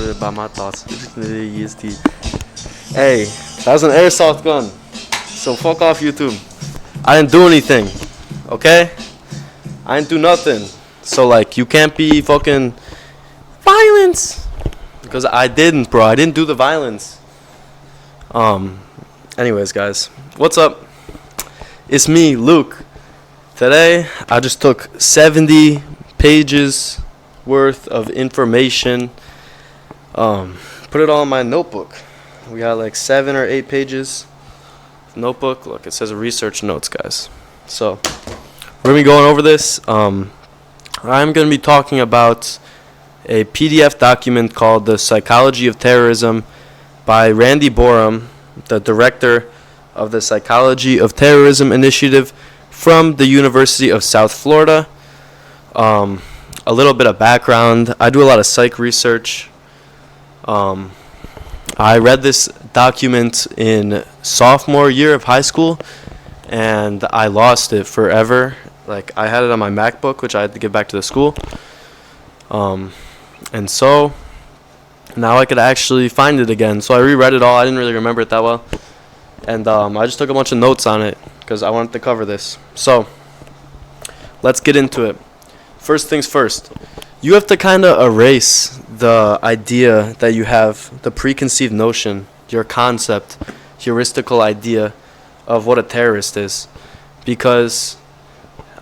bit about my thoughts. Hey, that was an airsoft gun. So fuck off YouTube. I didn't do anything. Okay? I didn't do nothing. So like you can't be fucking violence. Because I didn't, bro. I didn't do the violence. Anyways, guys. What's up? It's me, Luke. Today, I just took 70 pages worth of information. Put it all in my notebook. We got like 7 or 8 pages. Notebook. Look, it says research notes, guys. So, we're going to be going over this. I'm going to be talking about a PDF document called The Psychology of Terrorism by Randy Borum, the director of the Psychology of Terrorism Initiative from the University of South Florida. A little bit of background. I do a lot of psych research. I read this document in sophomore year of high school, and I lost it forever. Like, I had it on my MacBook, which I had to give back to the school. And so now I could actually find it again. So I reread it all. I didn't really remember it that well. And I just took a bunch of notes on it because I wanted to cover this. So let's get into it. First things first. You have to kind of erase the idea that you have, the preconceived notion, your concept, heuristical idea of what a terrorist is. Because,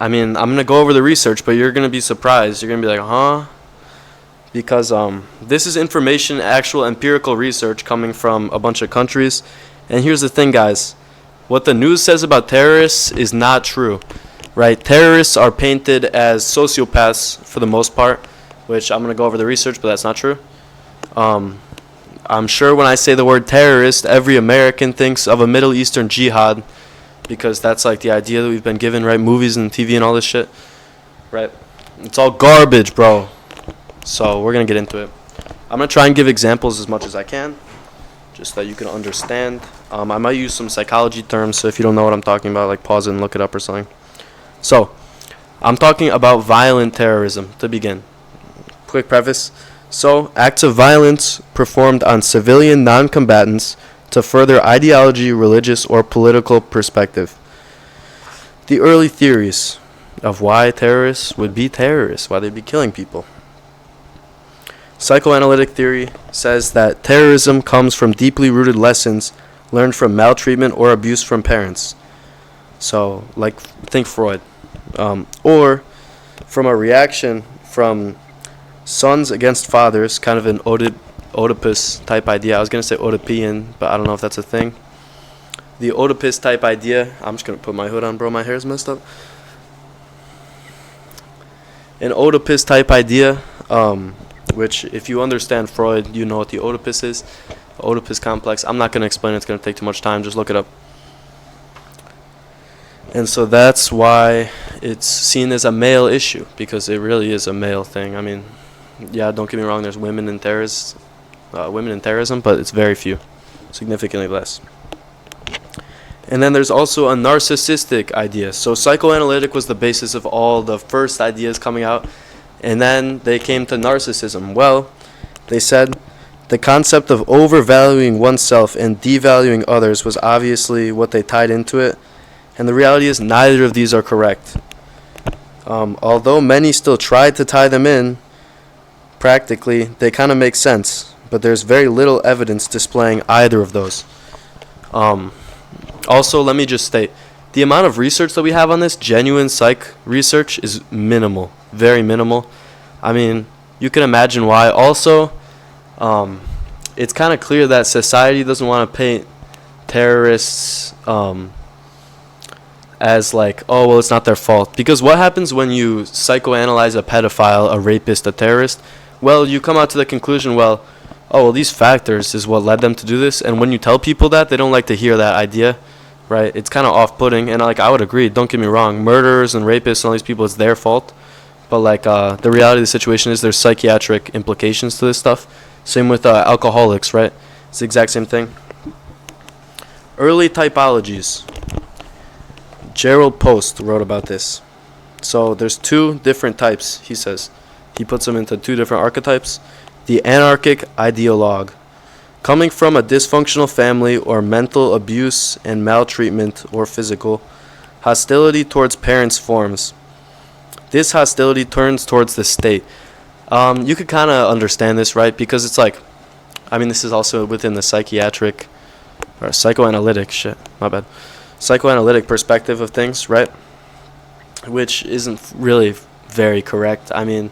I mean, I'm going to go over the research, but you're going to be surprised. You're going to be like, huh? Because this is information, actual empirical research coming from a bunch of countries. And here's the thing, guys. What the news says about terrorists is not true, right? Terrorists are painted as sociopaths for the most part, which I'm going to go over the research, but that's not true. I'm sure when I say the word terrorist, every American thinks of a Middle Eastern jihad, because that's like the idea that we've been given, right? Movies and TV and all this shit, right? It's all garbage, bro. So we're going to get into it. I'm going to try and give examples as much as I can, just so that you can understand. I might use some psychology terms, so if you don't know what I'm talking about, like pause it and look it up or something. So, I'm talking about violent terrorism to begin. Quick preface. So, acts of violence performed on civilian non-combatants to further ideology, religious, or political perspective. The early theories of why terrorists would be terrorists, why they'd be killing people. Psychoanalytic theory says that terrorism comes from deeply rooted lessons learned from maltreatment or abuse from parents. So, like, think Freud. Or from a reaction from sons against fathers, kind of an Oedipus type idea. I was going to say Oedipian, but I don't know if that's a thing. The Oedipus type idea. I'm just going to put my hood on, bro. My hair's messed up. An Oedipus type idea. Which, if you understand Freud, you know what the Oedipus is. The Oedipus complex. I'm not going to explain it. It's going to take too much time. Just look it up. And so that's why it's seen as a male issue, because it really is a male thing. I mean, yeah, don't get me wrong. There's women in terrorism, but it's very few, significantly less. And then there's also a narcissistic idea. So psychoanalytic was the basis of all the first ideas coming out. And then they came to narcissism. Well, they said the concept of overvaluing oneself and devaluing others was obviously what they tied into it. And the reality is neither of these are correct. Although many still tried to tie them in, practically, they kind of make sense. But there's very little evidence displaying either of those. Also, let me just state, the amount of research that we have on this, genuine psych research, is minimal. Very minimal. I mean, you can imagine why. Also, it's kind of clear that society doesn't want to paint terrorists as like, oh, well, it's not their fault. Because what happens when you psychoanalyze a pedophile, a rapist, a terrorist? Well, you come out to the conclusion, well, oh, well, these factors is what led them to do this. And when you tell people that, they don't like to hear that idea, right? It's kind of off-putting. And like, I would agree. Don't get me wrong. Murderers and rapists and all these people, it's their fault. But like, the reality of the situation is there's psychiatric implications to this stuff. Same with alcoholics, right? It's the exact same thing. Early typologies. Gerald Post wrote about this. So there's 2 different types, he says. He puts them into 2 different archetypes. The anarchic ideologue. Coming from a dysfunctional family or mental abuse and maltreatment or physical, hostility towards parents forms. This hostility turns towards the state. You could kind of understand this, right? Because it's like, I mean, this is also within the psychiatric or psychoanalytic psychoanalytic perspective of things, right? Which isn't really very correct. I mean,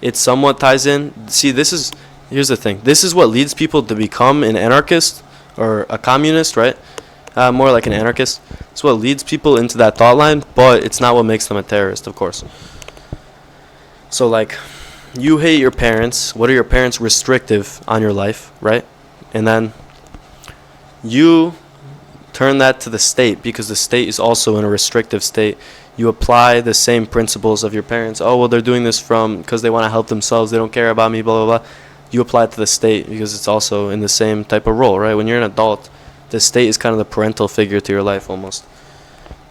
it somewhat ties in. See, here's the thing. This is what leads people to become an anarchist or a communist, right? More like an anarchist. It's what leads people into that thought line, but it's not what makes them a terrorist, of course. So, like, you hate your parents. What are your parents restrictive on your life, right? And then you turn that to the state because the state is also in a restrictive state. You apply the same principles of your parents. Oh, well, they're doing this because they want to help themselves. They don't care about me, blah, blah, blah. You apply it to the state because it's also in the same type of role, right? When you're an adult, the state is kind of the parental figure to your life almost.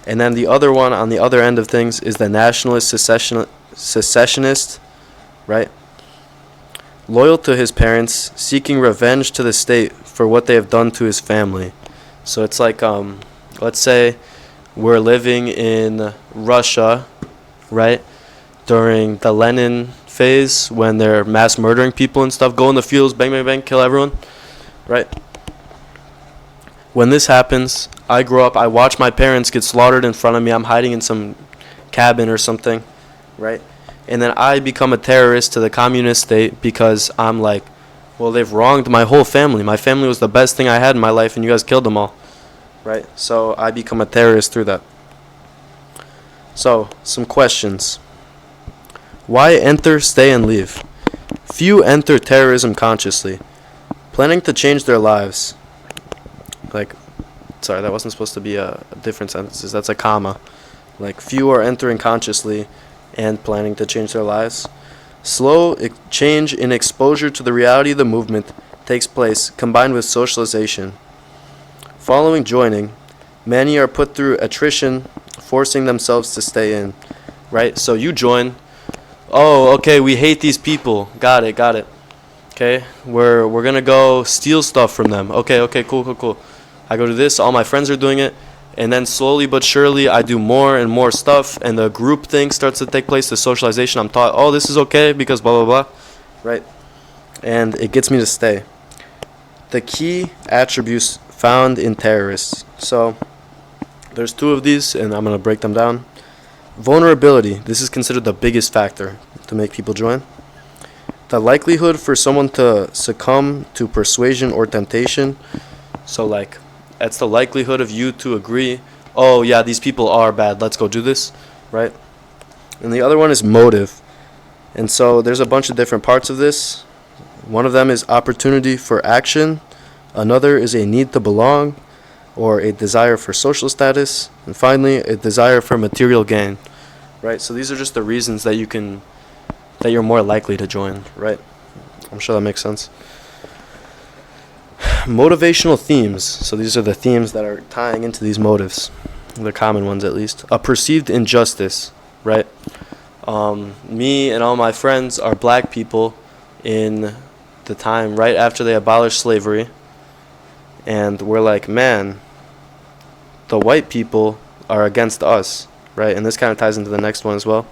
And then the other one on the other end of things is the nationalist secessionist, right? Loyal to his parents, seeking revenge to the state for what they have done to his family. So it's like, let's say we're living in Russia, right? During the Lenin phase when they're mass murdering people and stuff, go in the fields, bang, bang, bang, kill everyone, right? When this happens, I grow up, I watch my parents get slaughtered in front of me. I'm hiding in some cabin or something, right? And then I become a terrorist to the communist state because I'm like, well, they've wronged my whole family. My family was the best thing I had in my life, and you guys killed them all, right? So I become a terrorist through that. So, some questions. Why enter, stay, and leave? Few enter terrorism consciously, planning to change their lives. Sorry, that wasn't supposed to be a different sentences. That's a comma. Like, few are entering consciously and planning to change their lives. Slow change in exposure to the reality of the movement takes place, combined with socialization. Following joining, many are put through attrition, forcing themselves to stay in. Right? So you join. Oh, okay, we hate these people. Got it. Okay, we're gonna go steal stuff from them. Okay, cool. I go to this, all my friends are doing it, and then slowly but surely I do more and more stuff, and the group thing starts to take place, the socialization. I'm taught, oh, this is okay because blah, blah, blah, right? And it gets me to stay. The key attributes found in terrorists. So there's two of these, and I'm going to break them down. Vulnerability. This is considered the biggest factor to make people join. The likelihood for someone to succumb to persuasion or temptation. So, like, that's the likelihood of you to agree, oh, yeah, these people are bad, let's go do this, right? And the other one is motive. And so there's a bunch of different parts of this. One of them is opportunity for action. Another is a need to belong or a desire for social status. And finally, a desire for material gain, right? So these are just the reasons that you're more likely to join, right? I'm sure that makes sense. Motivational themes. So these are the themes that are tying into these motives, the common ones at least. A perceived injustice, right? Me and all my friends are black people in the time right after they abolished slavery, and we're like, man, the white people are against us, right? And this kind of ties into the next one as well.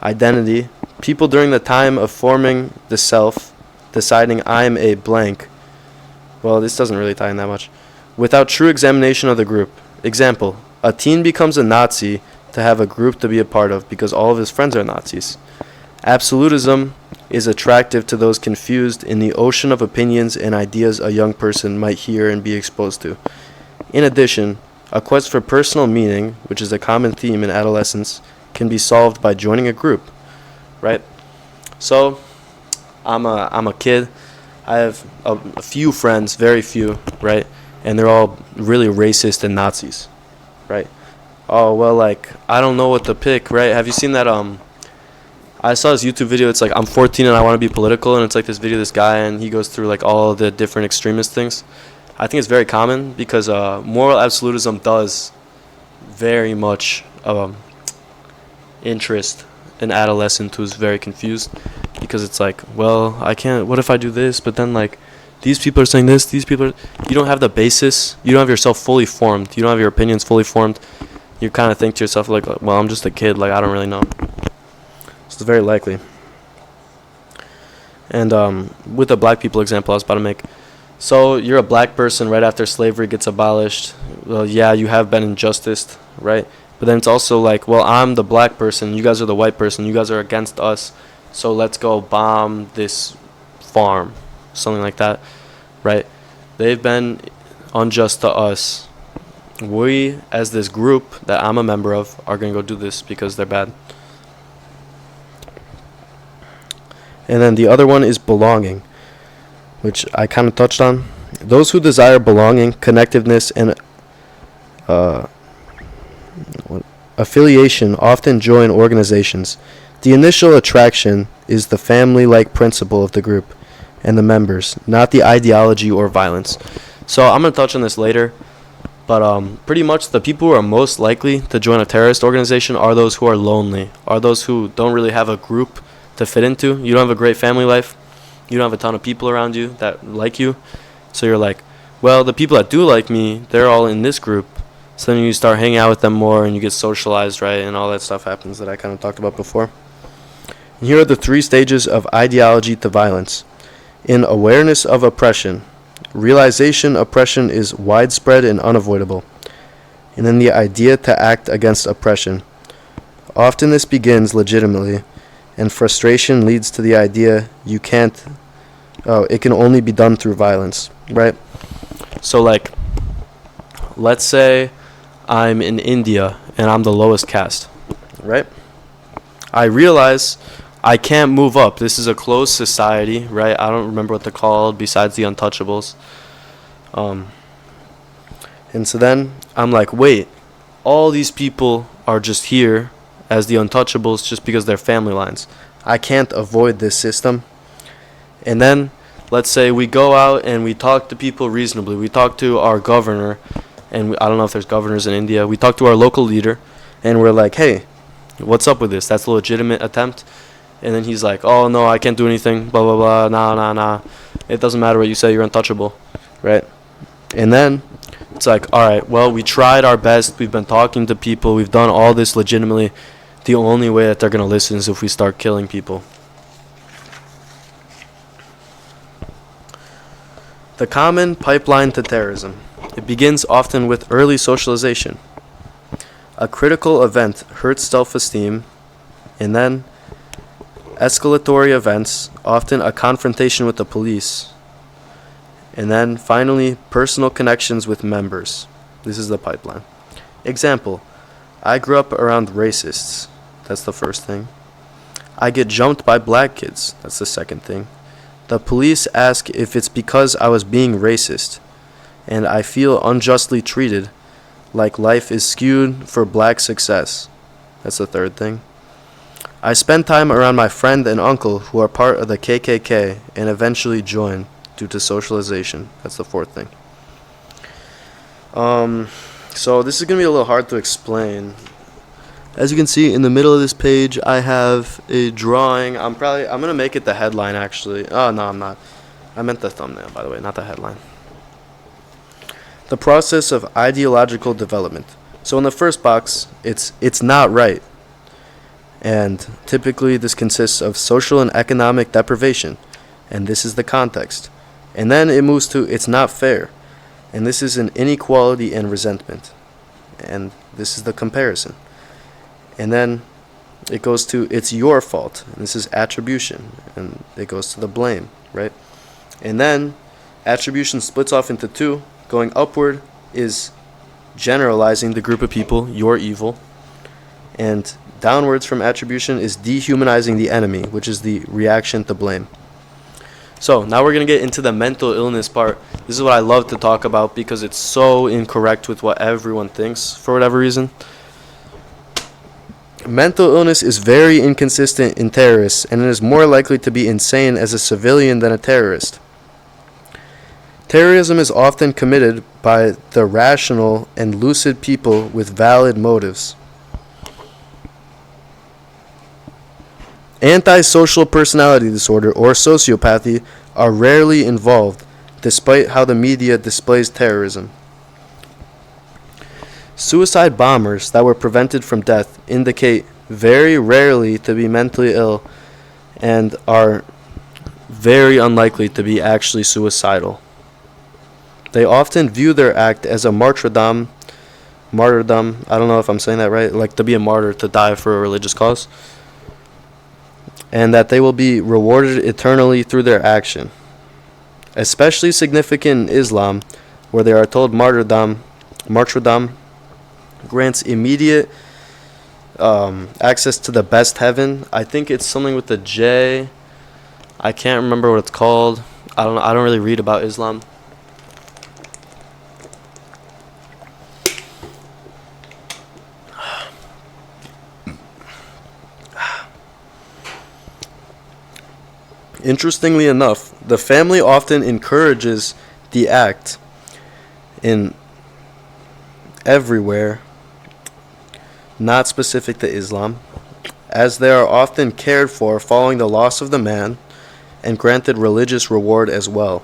Identity. People during the time of forming the self, deciding I'm a blank. Well, this doesn't really tie in that much. Without true examination of the group. Example, a teen becomes a Nazi to have a group to be a part of because all of his friends are Nazis. Absolutism is attractive to those confused in the ocean of opinions and ideas a young person might hear and be exposed to. In addition, a quest for personal meaning, which is a common theme in adolescence, can be solved by joining a group, right? So, I'm a kid. I have a few friends, very few, right? And they're all really racist and Nazis, right? Oh, well, like, I don't know what to pick, right? Have you seen that, I saw this YouTube video, it's like, I'm 14 and I want to be political, and it's like this video of this guy, and he goes through, like, all the different extremist things. I think it's very common because moral absolutism does very much interest an adolescent who's very confused, because it's like, well, I can't, what if I do this, but then like these people are saying this, these people are, you don't have the basis, you don't have yourself fully formed, you don't have your opinions fully formed. You kind of think to yourself like, well, I'm just a kid, like I don't really know. So it's very likely. And with the black people example I was about to make, so you're a black person right after slavery gets abolished. Well, yeah, you have been injusticed, right? But then it's also like, well, I'm the black person, you guys are the white person, you guys are against us, so let's go bomb this farm, something like that, right? They've been unjust to us. We, as this group that I'm a member of, are going to go do this because they're bad. And then the other one is belonging, which I kind of touched on. Those who desire belonging, connectiveness, and affiliation often join organizations. The initial attraction is the family-like principle of the group and the members, not the ideology or violence. So I'm going to touch on this later, but pretty much the people who are most likely to join a terrorist organization are those who are lonely, are those who don't really have a group to fit into. You don't have a great family life. You don't have a ton of people around you that like you. So you're like, well, the people that do like me, they're all in this group. So then you start hanging out with them more and you get socialized, right? And all that stuff happens that I kind of talked about before. And here are the 3 stages of ideology to violence. In awareness of oppression, realization oppression is widespread and unavoidable. And then the idea to act against oppression. Often this begins legitimately, and frustration leads to the idea it can only be done through violence, right? So like, let's say I'm in India and I'm the lowest caste, right? I realize I can't move up. This is a closed society, right? I don't remember what they're called besides the untouchables. And so then I'm like, wait, all these people are just here as the untouchables just because they're family lines. I can't avoid this system. And then let's say we go out and we talk to people reasonably. We talk to our governor, and I don't know if there's governors in India. We talk to our local leader, and we're like, hey, what's up with this? That's a legitimate attempt. And then he's like, oh, no, I can't do anything, blah, blah, blah, nah. It doesn't matter what you say, you're untouchable, right? And then it's like, all right, well, we tried our best. We've been talking to people. We've done all this legitimately. The only way that they're going to listen is if we start killing people. The common pipeline to terrorism. It begins often with early socialization. A critical event hurts self-esteem, and then escalatory events, often a confrontation with the police, and then finally personal connections with members. This is the pipeline. Example, I grew up around racists. That's the first thing. I get jumped by black kids. That's the second thing. The police ask if it's because I was being racist, and I feel unjustly treated, like life is skewed for black success. That's the third thing. I spend time around my friend and uncle who are part of the KKK and eventually join due to socialization. That's the fourth thing. So this is going to be a little hard to explain. As you can see in the middle of this page, I have a drawing. I'm going to make it the headline actually. Oh, no, I'm not. I meant the thumbnail, by the way, not the headline. The process of ideological development. So in the first box, it's not right. And typically this consists of social and economic deprivation. And this is the context. And then it moves to it's not fair. And this is an inequality and resentment. And this is the comparison. And then it goes to it's your fault. And this is attribution. And it goes to the blame, right? And then attribution splits off into 2. Going upward is generalizing the group of people, you're evil. And downwards from attribution is dehumanizing the enemy, which is the reaction to blame. So now we're going to get into the mental illness part. This is what I love to talk about because it's so incorrect with what everyone thinks for whatever reason. Mental illness is very inconsistent in terrorists, and it is more likely to be insane as a civilian than a terrorist. Terrorism is often committed by the rational and lucid people with valid motives. Antisocial personality disorder or sociopathy are rarely involved, despite how the media displays terrorism. Suicide bombers that were prevented from death indicate very rarely to be mentally ill and are very unlikely to be actually suicidal. They often view their act as a martyrdom, I don't know if I'm saying that right, like to be a martyr, to die for a religious cause, and that they will be rewarded eternally through their action. Especially significant in Islam, where they are told martyrdom grants immediate access to the best heaven. I think it's something with the J. I can't remember what it's called. I don't really read about Islam. Interestingly enough, the family often encourages the act in everywhere, not specific to Islam, as they are often cared for following the loss of the man and granted religious reward as well.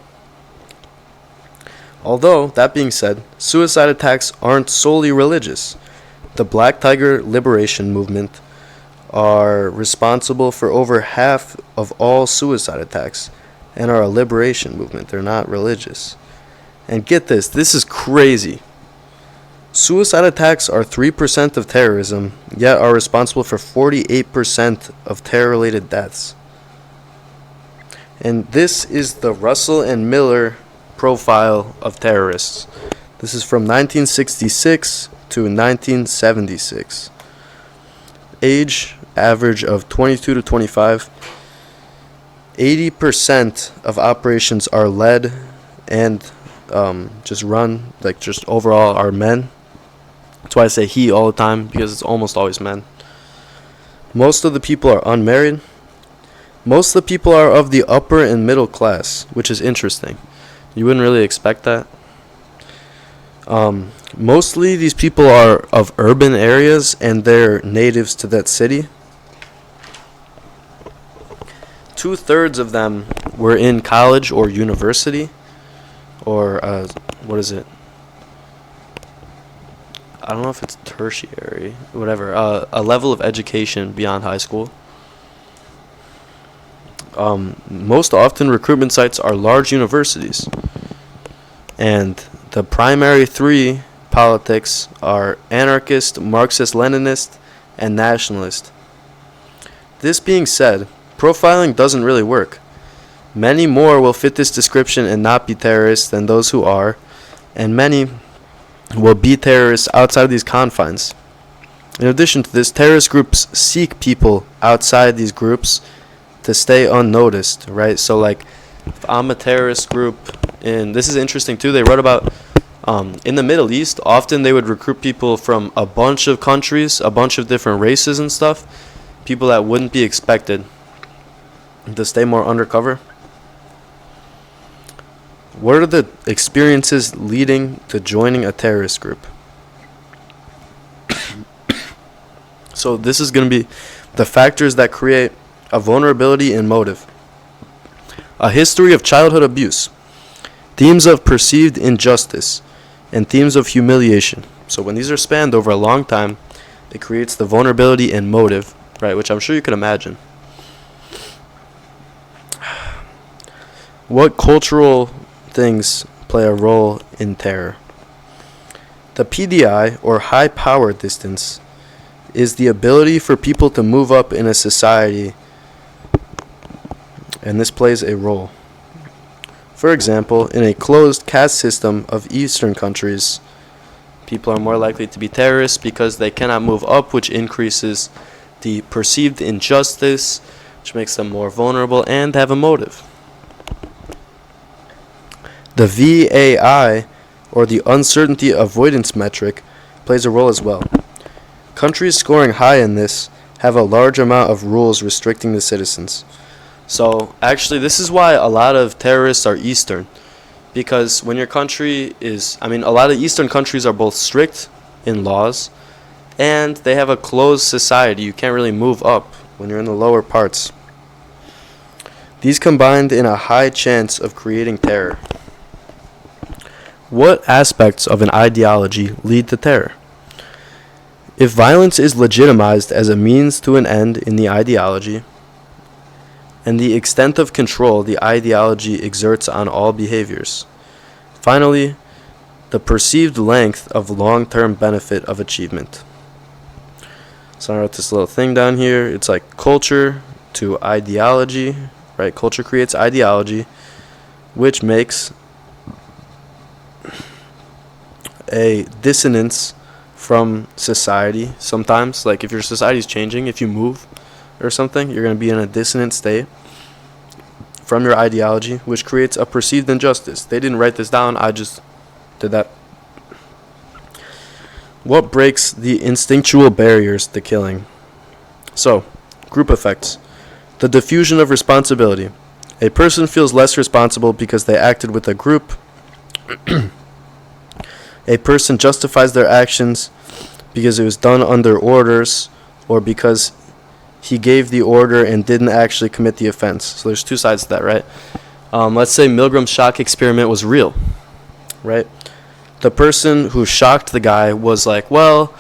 Although, that being said, suicide attacks aren't solely religious. The Black Tiger Liberation Movement are responsible for over half of all suicide attacks and are a liberation movement. They're not religious. And get this, this is crazy. Suicide attacks are 3% of terrorism, yet are responsible for 48% of terror-related deaths. And this is the Russell and Miller profile of terrorists. This is from 1966 to 1976. Age average of 22 to 25. 80% of operations are led and just run, like just overall are men. That's why I say he all the time, because it's almost always men. Most of the people are unmarried. Most of the people are of the upper and middle class, which is interesting. You wouldn't really expect that. Mostly these people are of urban areas and they're natives to that city. 2/3 of them were in college or university, or what is it? I don't know if it's tertiary, whatever. A level of education beyond high school. Most often recruitment sites are large universities, and the primary three politics are anarchist, Marxist-Leninist, and nationalist. This being said, profiling doesn't really work. Many more will fit this description and not be terrorists than those who are, and many will be terrorists outside of these confines. In addition to this, terrorist groups seek people outside these groups to stay unnoticed, right? So like, if I'm a terrorist group, and this is interesting too, they wrote about in the Middle East, often they would recruit people from a bunch of countries, a bunch of different races and stuff, people that wouldn't be expected, to stay more undercover. What are the experiences leading to joining a terrorist group? So this is going to be the factors that create a vulnerability in motive. A history of childhood abuse, themes of perceived injustice, and themes of humiliation. So when these are spanned over a long time, it creates the vulnerability in motive, right, which I'm sure you can imagine. What cultural things play a role in terror? The PDI, or high power distance, is the ability for people to move up in a society, and this plays a role. For example, in a closed caste system of Eastern countries, people are more likely to be terrorists because they cannot move up, which increases the perceived injustice, which makes them more vulnerable and have a motive. The VAI, or the uncertainty avoidance metric, plays a role as well. Countries scoring high in this have a large amount of rules restricting the citizens. So actually, this is why a lot of terrorists are Eastern, because when your country is, a lot of Eastern countries are both strict in laws and they have a closed society. You can't really move up when you're in the lower parts. These combined in a high chance of creating terror. What aspects of an ideology lead to terror? If violence is legitimized as a means to an end in the ideology, and the extent of control the ideology exerts on all behaviors. Finally, the perceived length of long-term benefit of achievement. So I wrote this little thing down here. It's like culture to ideology, right? Culture creates ideology, which makes a dissonance from society sometimes. Like if your society is changing, if you move or something, you're going to be in a dissonant state from your ideology, which creates a perceived injustice. They didn't write this down, I just did that. What breaks the instinctual barriers to killing? So, group effects. The diffusion of responsibility. A person feels less responsible because they acted with a group. A person justifies their actions because it was done under orders or because he gave the order and didn't actually commit the offense. So there's two sides to that, right? Let's say Milgram's shock experiment was real, right? The person who shocked the guy was like, well,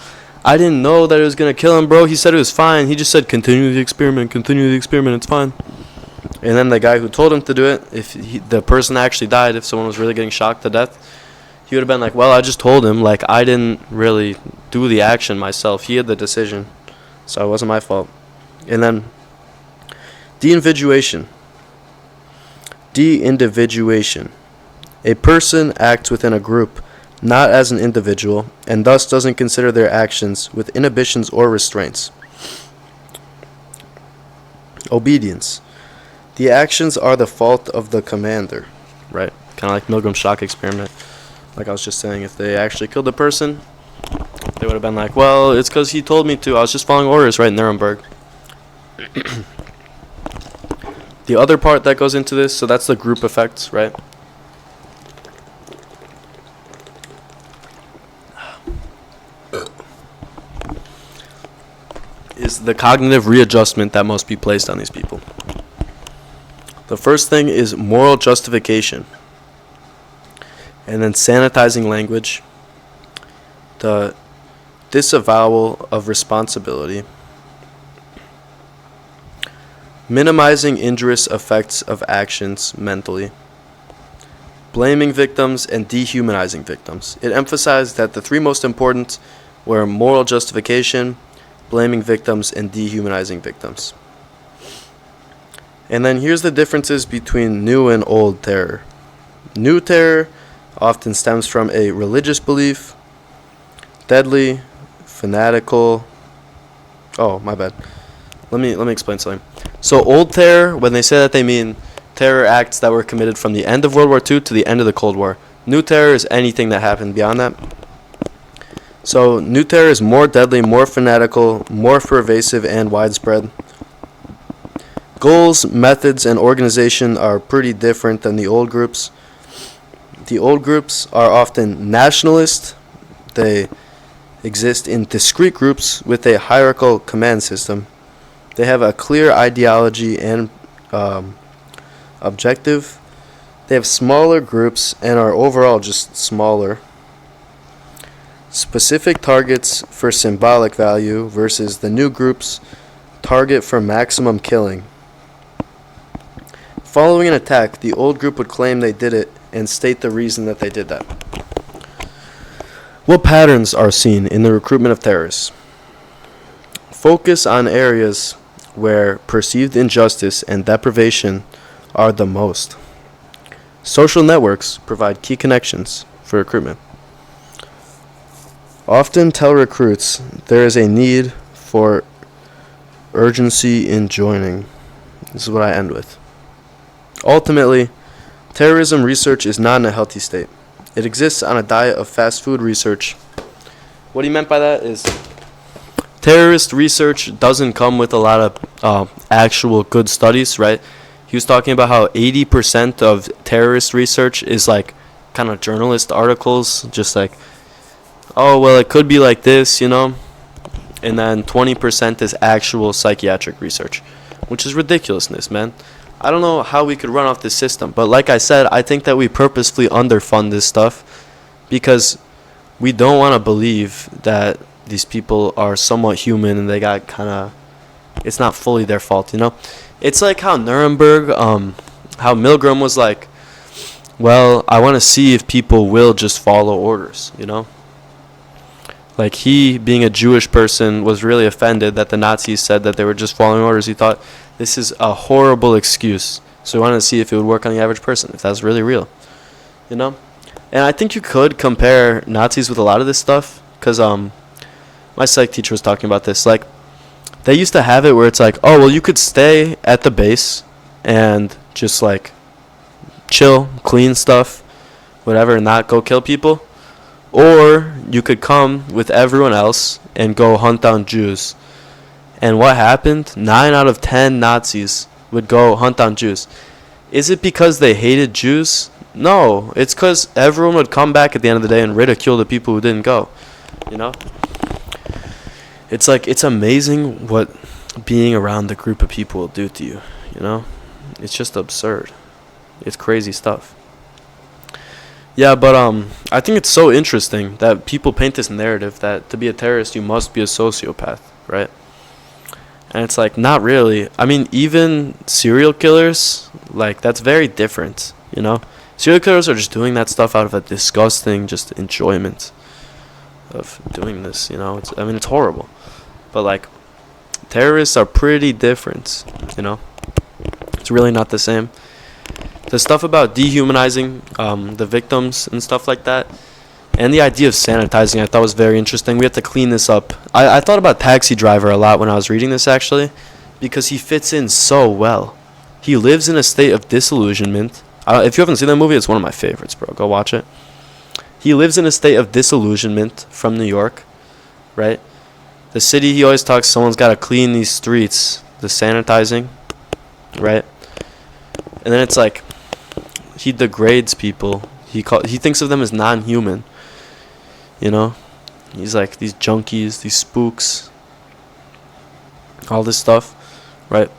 I didn't know that it was going to kill him, bro. He said it was fine. He just said, continue the experiment, it's fine. And then the guy who told him to do it, if the person actually died, if someone was really getting shocked to death, he would have been like, well, I just told him, like, I didn't really do the action myself. He had the decision, so it wasn't my fault. And then de-individuation. De-individuation. A person acts within a group, not as an individual, and thus doesn't consider their actions with inhibitions or restraints. Obedience. The actions are the fault of the commander. Right? Kind of like Milgram's shock experiment. Like I was just saying, if they actually killed the person, they would have been like, well, it's because he told me to. I was just following orders right in Nuremberg. The other part that goes into this, so that's the group effects, right? Is the cognitive readjustment that must be placed on these people. The first thing is moral justification. And then sanitizing language. The disavowal of responsibility. Minimizing injurious effects of actions mentally. Blaming victims and dehumanizing victims. It emphasized that the three most important were moral justification, blaming victims, and dehumanizing victims. And then here's the differences between new and old terror. New terror often stems from a religious belief, deadly, fanatical. Oh, my bad. Let me explain something. So old terror, when they say that, they mean terror acts that were committed from the end of World War II to the end of the Cold War. New terror is anything that happened beyond that. So new terror is more deadly, more fanatical, more pervasive, and widespread. Goals, methods, and organization are pretty different than the old groups. The old groups are often nationalist. They exist in discrete groups with a hierarchical command system. They have a clear ideology and objective. They have smaller groups and are overall just smaller. Specific targets for symbolic value versus the new groups target for maximum killing. Following an attack, the old group would claim they did it and state the reason that they did that. What patterns are seen in the recruitment of terrorists? Focus on areas where perceived injustice and deprivation are the most. Social networks provide key connections for recruitment. Often tell recruits there is a need for urgency in joining. This is what I end with. Ultimately, terrorism research is not in a healthy state. It exists on a diet of fast food research. What he meant by that is terrorist research doesn't come with a lot of actual good studies, right? He was talking about how 80% of terrorist research is like kind of journalist articles, just like, oh, well, it could be like this, you know? And then 20% is actual psychiatric research, which is ridiculousness, man. I don't know how we could run off this system. But like I said, I think that we purposefully underfund this stuff because we don't want to believe that these people are somewhat human and they got kind of, it's not fully their fault, you know? It's like how Nuremberg, how Milgram was like, well, I want to see if people will just follow orders, you know? Like, he, being a Jewish person, was really offended that the Nazis said that they were just following orders. He thought, this is a horrible excuse. So he wanted to see if it would work on the average person, if that's really real, you know? And I think you could compare Nazis with a lot of this stuff, because my psych teacher was talking about this. Like, they used to have it where it's like, oh, well, you could stay at the base and just, like, chill, clean stuff, whatever, and not go kill people. Or you could come with everyone else and go hunt down Jews. And what happened? 9 out of 10 Nazis would go hunt down Jews. Is it because they hated Jews? No, it's because everyone would come back at the end of the day and ridicule the people who didn't go. You know? It's like, it's amazing what being around a group of people will do to you. You know? It's just absurd. It's crazy stuff. Yeah, but I think it's so interesting that people paint this narrative that to be a terrorist you must be a sociopath, right? And it's like, not really. I mean, even serial killers, like, that's very different, you know? Serial killers are just doing that stuff out of a disgusting just enjoyment of doing this, you know? It's horrible. But, like, terrorists are pretty different, you know? It's really not the same. The stuff about dehumanizing the victims and stuff like that, and the idea of sanitizing, I thought was very interesting. We have to clean this up. I thought about Taxi Driver a lot when I was reading this, actually, because he fits in so well. He lives in a state of disillusionment. If you haven't seen that movie, it's one of my favorites, bro. Go watch it. He lives in a state of disillusionment from New York, right? The city, he always talks, someone's got to clean these streets, the sanitizing, right? And then it's like, he degrades people. He thinks of them as non-human. You know? He's like, these junkies, these spooks, all this stuff, right?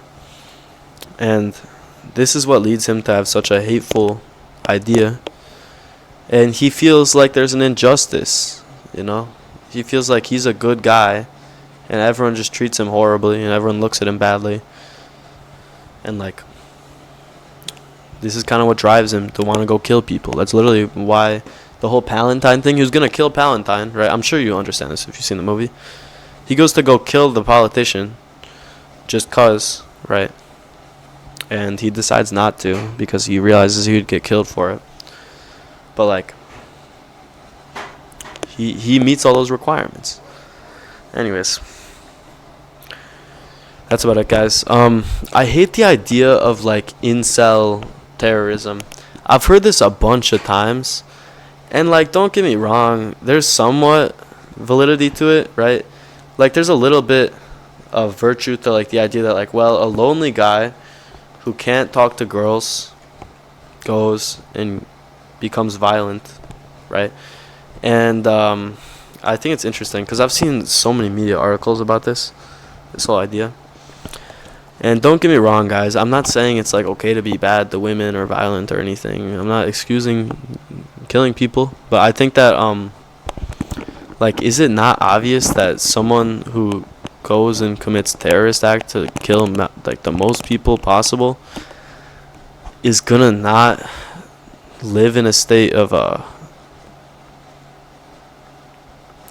And this is what leads him to have such a hateful idea. And he feels like there's an injustice, you know? He feels like he's a good guy, and everyone just treats him horribly, and everyone looks at him badly. And, like, this is kind of what drives him to want to go kill people. That's literally why the whole Palantine thing, he was going to kill Palantine, right? I'm sure you understand this if you've seen the movie. He goes to go kill the politician just cause, right? And he decides not to because he realizes he would get killed for it. But, like, he meets all those requirements. Anyways, that's about it, guys. I hate the idea of, like, incel terrorism. I've heard this a bunch of times, and, like, don't get me wrong, there's somewhat validity to it, right? Like, there's a little bit of virtue to, like, the idea that, like, well, a lonely guy who can't talk to girls goes and becomes violent, right? And I think it's interesting because I've seen so many media articles about this whole idea. And don't get me wrong, guys. I'm not saying it's, like, okay to be bad to women or violent or anything. I'm not excusing killing people. But I think that, like, is it not obvious that someone who goes and commits terrorist act to kill, like, the most people possible is gonna not live in a state of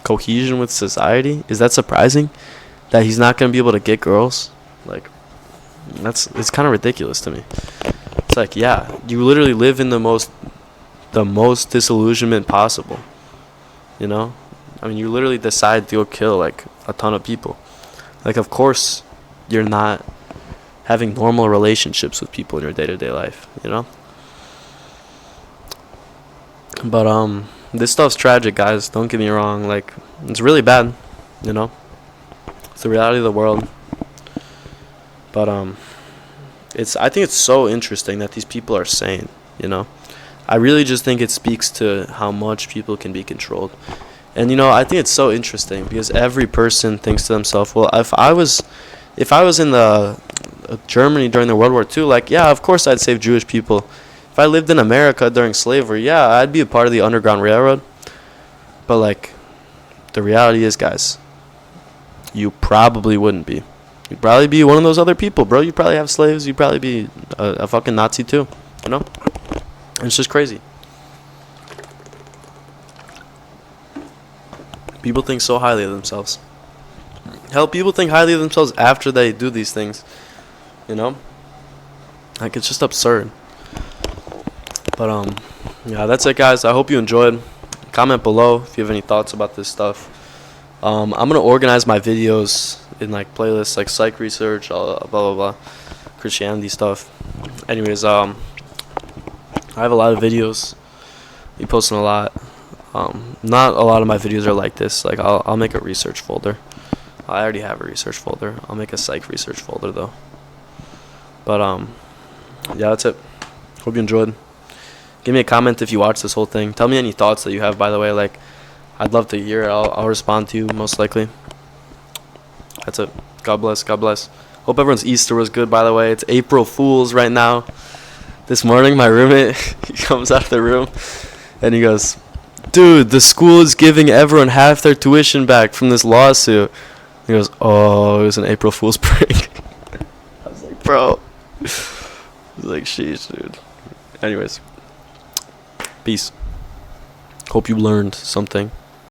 cohesion with society? Is that surprising? That he's not gonna be able to get girls? Like, it's kind of ridiculous to me. It's like, yeah, you literally live in the most disillusionment possible, you know? I mean, you literally decide to go kill, like, a ton of people. Like, of course you're not having normal relationships with people in your day-to-day life, you know? But this stuff's tragic, guys. Don't get me wrong. Like, it's really bad, you know? It's the reality of the world. But I think it's so interesting that these people are sane, you know? I really just think it speaks to how much people can be controlled. And, you know, I think it's so interesting because every person thinks to themselves, well, if I was in the Germany during the World War II, like, yeah, of course I'd save Jewish people. If I lived in America during slavery, yeah, I'd be a part of the Underground Railroad. But, like, the reality is, guys, you probably wouldn't be. You'd probably be one of those other people, bro. You'd probably have slaves. You'd probably be a fucking Nazi too, you know? It's just crazy. People think so highly of themselves. Hell, people think highly of themselves after they do these things, you know? Like, it's just absurd. But, yeah, that's it, guys. I hope you enjoyed. Comment below if you have any thoughts about this stuff. I'm going to organize my videos in, like, playlists, like psych research, blah, blah, blah, Christianity stuff. Anyways, I have a lot of videos. Be posting a lot. Not a lot of my videos are like this. Like, I'll make a research folder. I already have a research folder. I'll make a psych research folder, though. But, yeah, that's it. Hope you enjoyed. Give me a comment if you watched this whole thing. Tell me any thoughts that you have, by the way. Like, I'd love to hear it. I'll respond to you, most likely. That's it. God bless. God bless. Hope everyone's Easter was good, by the way. It's April Fool's right now. This morning, my roommate, he comes out of the room, and he goes, dude, the school is giving everyone half their tuition back from this lawsuit. He goes, oh, it was an April Fool's prank. I was like, bro. I was like, sheesh, dude. Anyways. Peace. Hope you learned something.